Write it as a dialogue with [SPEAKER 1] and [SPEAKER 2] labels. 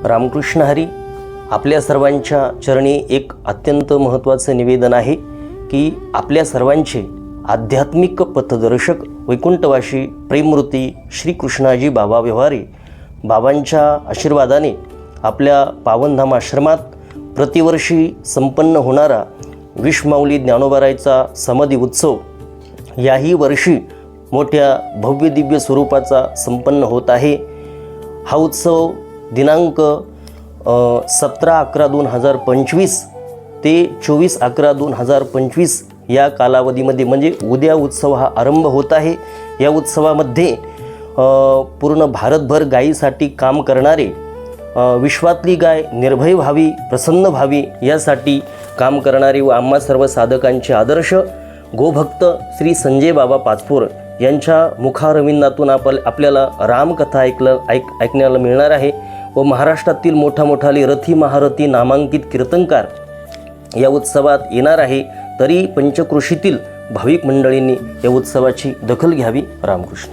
[SPEAKER 1] रामकृष्ण हरी. आपल्या सर्वांच्या चरणी एक अत्यंत महत्त्वाचं निवेदन आहे की आपल्या सर्वांचे आध्यात्मिक पथदर्शक वैकुंठवासी प्रेममूर्ती श्रीकृष्णाजी बाबा व्यवहारे बाबांच्या आशीर्वादाने आपल्या पावनधाम आश्रमात प्रतिवर्षी संपन्न होणारा विश्वमाऊली ज्ञानोबारायचा समाधी उत्सव याही वर्षी मोठ्या भव्य दिव्य स्वरूपाचा संपन्न होत आहे. हा उत्सव दिनांक 17/11/2025 ते 24/11/2025 या कालावधीमध्ये म्हणजे उद्या उत्सव हा आरंभ होत आहे. या उत्सवामध्ये पूर्ण भारतभर गायीसाठी काम करणारे विश्वातली गाय निर्भय व्हावी, प्रसन्न व्हावी यासाठी काम करणारे व आम्हा सर्व साधकांचे आदर्श गोभक्त श्री संजय बाबा पाचपोर यांच्या मुखारविंदातून आपल्याला रामकथा ऐकण्याला मिळणार आहे. व महाराष्ट्रातील मोठाले रथी महारथी नामांकित कीर्तनकार या उत्सवात येणार आहे. तरी पंचक्रोशीतील भाविक मंडळींनी या उत्सवाची दखल घ्यावी. रामकृष्ण.